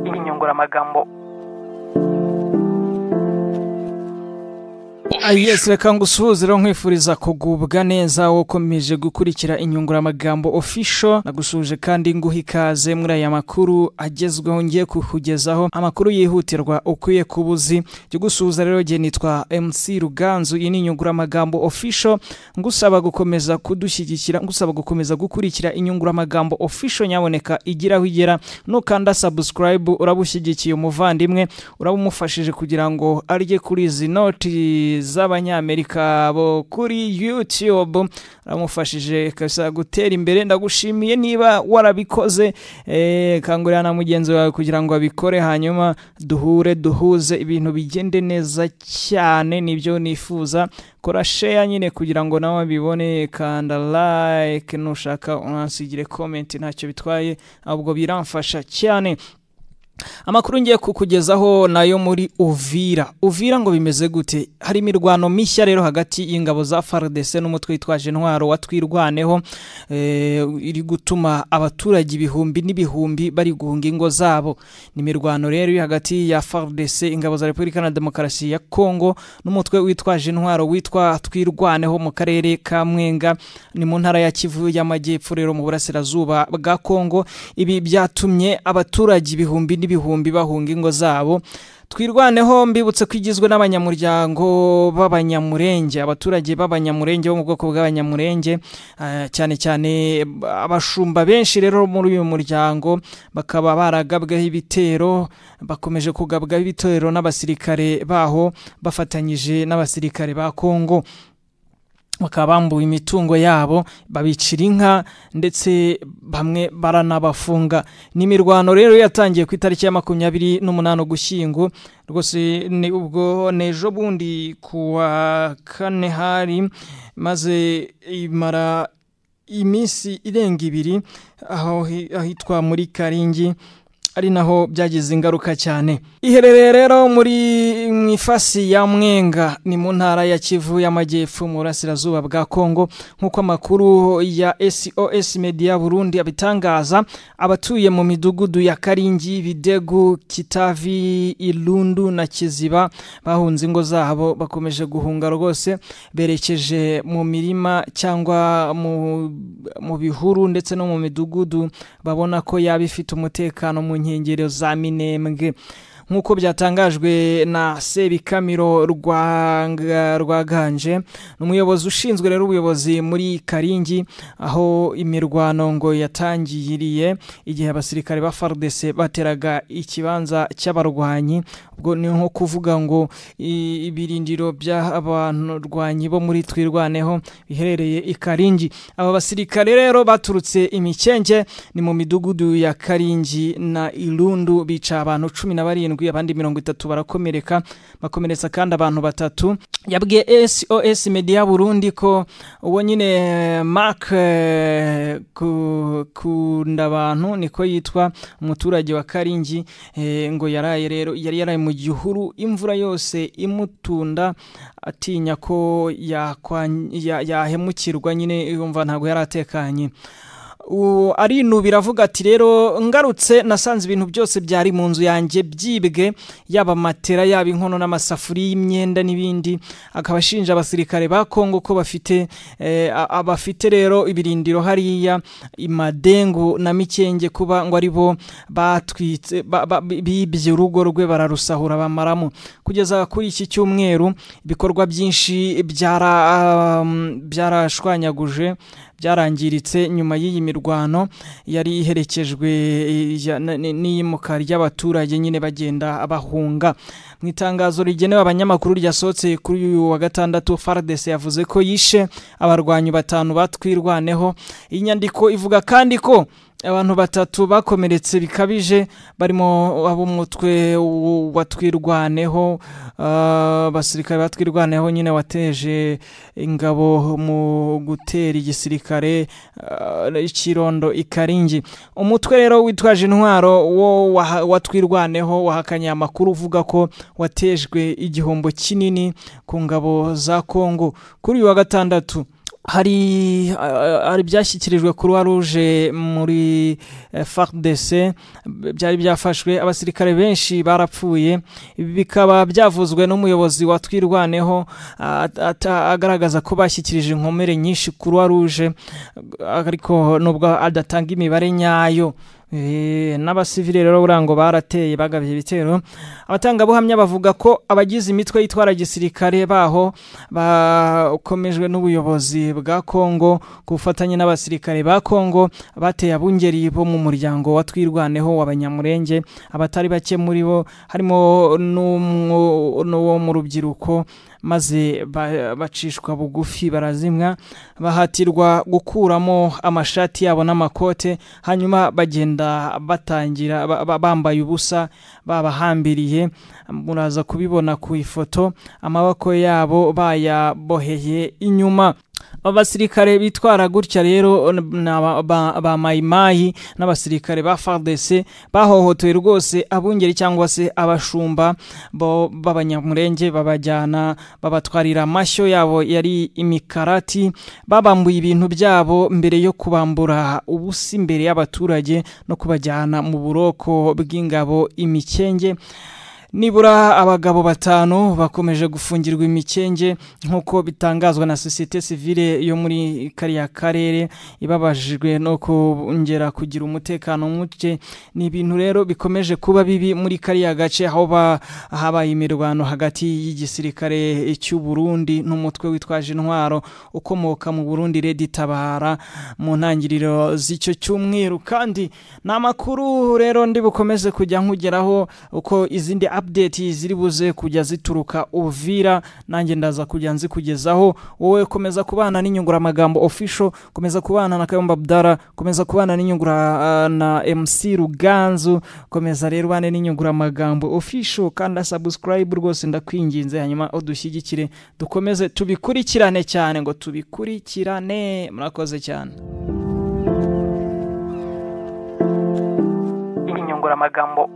inyunguramagambo. Yes, reka ngusuhuze rero nkwifuriza kugubwa neza ukomeje gukurikira inyunguramagambo official. Nagushuje kandi nguha ikaze muri aya makuru agezweho ngiye kukugezaho amakuru yihutirwa ukwiye kubuzi. Cyo gusuhuza rero je nitwa MC Ruganzu, iyi ni inyunguramagambo official. Ngusaba gukomeza kudushyigikira, ngusaba gukomeza gukurikira inyunguramagambo official, nyaboneka igiraho igera no kanda subscribe, urabushyigikiye umuvandimwe, urabumufashije kugira ngo arye kuri izi noti z'abanyamerika bo kuri YouTube, ramufashije kasa gutera imbere. Ndagushimiye niba warabikoze, kangurira na mugenzi wawe kugira ngo abikore, hanyuma duhuze ibintu bigende neza cyane. Nibyo nifuza. Kora share nyine kugira ngo nawe bibone, kanda like, nushaka unansigire comment, ntacyo bitwaye ahubwo biramfasha cyane. Amakuru ngiye kukugezaho nayo muri Uvira ngo bimeze gute. Hari imirwano mishya rero hagati y'ingabo za FARDC n'umutwe witwaje intwaro watwirwaneho, iri gutuma abaturage ibihumbi n'ibihumbi bari guhunga ingo zabo. Ni imirwano rero hagati ya FARDC, ingabo za Repubulika na Demokarasi ya Kongo, n'umutwe witwaje intwaro witwa twirwaneho mu karere ka Mwenga, ni mu ntara ya Kivu y'Amajyepfo rero mu burasirazuba bwa Kongo. Ibi byatumye abaturage ibihumbi n'ibihumbi bahunga ingo zabo. Twirwaneho mbibutse kwigizwe n'abanyamuryango b'abanyamurenge, abaturage b'abanyamurenge bo mu bwoko bw'abanyamurenge, cyane cyane abashumba benshi rero muri uyu muryango bakaba baragabweho ibitero, bakomeje kugabwaho ibitero n'abasirikare baho bafatanyije n'abasirikare ba Kongo. Bakabambuye imitungo yabo, babicira inka, ndetse bamwe baranabafunga. Ni imirwano rero yatangiye ku itariki ya 28 Ugushyingo, rwose ni ubwo nejo bundi kuwa kane hari, maze imara iminsi irenga 2 aho ahitwa muri Karingi, ari naho byagize ingaruka cyane. Iherereye rero muri mwifasi ya Mwenga, ni mu ntara ya Kivu y'Amajyepfo mu burasirazuba bwa Kongo. Nkuko amakuru ya SOS Media Burundi abitangaza, abatuye mu midugudu ya Karingi, Bidegu, Kitavi, Ilundu na Kiziba bahunze ingo zabo, bakomeje guhunga rwose, berekeje mu mirima cyangwa mu bihuru ndetse no mu midugudu babona ko yabifite umutekano mu nkengero za Minembwe. Nkuko byatangajwe na Sebikamiro Rwaganje, n'umuyobozi ushinzwe rero ubuyobozi muri Karingi, aho imirwano ngo yatangiriye igihe abasirikare ba FARDC bateraga ikibanza cy'abarwanyi. Ubwo ni nko kuvuga ngo ibirindiro by'abantu bo muri twirwaneho biherereye i Karingi. Aba basirikare rero baturutse imikenge, ni mu midugudu ya Karingi na Ilundu, bica abantu 17, abandi 30 barakomereka, bakomeretsa kandi abantu 3. Yabwiye SOS Media Burundi ko uwo nyine Mark Kunda abantu niko yitwa, umuturage wa Karingi, ngo yari mu gihuru, imvura yose imutunda, atinya ko yahemukirwa, nyine yumva ntago yaratekanye. Arinu biravuga ati rero ngarutse nasanze ibintu byose byari mu nzu yanjye byibwe, yaba matera, yaba inkono n'amasafuri y'imyenda n'ibindi. Akabashinja abasirikare ba Kongo ko bafite rero ibirindiro hariya Imadengu na Mikenge, kuba ngo ari bo batwitse bibye urugo rwe bararusahura bamaramo. Kugeza kuri iki cyumweru ibikorwa byinshi byarashwanyaguje, byarangiritse nyuma y'iyi mirwano yari iherekejwe n'iyimuka ry'abaturage nyine bagenda abahunga. Mu itangazo rigenewe abanyamakuru ryasohotse kuri uyu wa gatandatu, FARDC yavuze ko yishe abarwanyi 5 batwirwaneho. Inyandiko ivuga kandi ko abantu 3 bakomeretse bikabije, barimo ab'umutwe watwirwaneho, basirikare batwirwaneho nyine wateje ingabo mu gutera igisirikare ikirondo ikaringi. Umutwe rero witwaje intwaro wo watwirwaneho wahakanye amakuru uvuga ko watejwe igihombo kinini ku ngabo za Kongo. Kuri uyu wa gatandatu hari byashyikirijwe Croix Rouge muri FARDC byari byafashwe abasirikare benshi barapfuye bikaba byavuzwe n'umuyobozi wa Twirwaneho agaragaza ko bashyikirije inkomere nyinshi Croix Rouge ariko nubwo adatanga imibare nyayo n'abasivile rero burango barateye bagabye ibitero abatangabuhamya bavuga ko abagize imitwe yitwara gisirikare baho bakomejwe n'ubuyobozi bwa Kongo kufatanye n'abasirikare ba Kongo bateye abungeri bo mu muryango wa Twirwaneho w'abanyamurenge abatari bake muri bo harimo n'uwo mu rubyiruko maze bacishwa bugufi barazimwa bahatirwa gukuramo amashati yabo n'amakote hanyuma bagenda batangira bambaye ubusa babahambiriye muraza kubibona ku ifoto amaboko yabo bayaboheye inyuma abasirikare bitwara gutya rero ba mayimayi n'abasirikare ba FARDC bahohotoye rwose abungeri cyangwa se abashumba b'abanyamurenge babajyana babatwarira amashyo yabo yari imikarati babambuye ibintu byabo mbere yo kubambura ubusi imbere y'abaturage no kubajyana mu buroko bw'ingabo imikenge nibura abagabo 5 bakomeje gufungirwa imikenge nkuko bitangazwa na societe civile yo muri kariya karere ibabajijwe no kongera kugira umutekano muke ni ibintu rero bikomeje kuba bibi muri kariya gace aho habaye imirwano hagati y'igisirikare cy'u Burundi n'umutwe witwaje intwaro ukomoka mu Burundi Red Tabara mu ntangiriro z'icyo cyumweru kandi namakuru rero ndi bukomeze kujya nkugeraho uko izindi update ziri buze kujya zituruka Uvira nanjye ndaza kujya nzikugezaho wowe komeza kubana n'inyungura magambo official komeza kubana na Kayumba Abdara komeza kubana n'inyungura na MC Ruganzu komeza rero bane n'inyungura magambo official kandi subscribe rwose ndakwinginze hanyuma udushyigikire dukomeze tubikurikirane cyane ngo tubikurikirane murakoze cyane inyungura magambo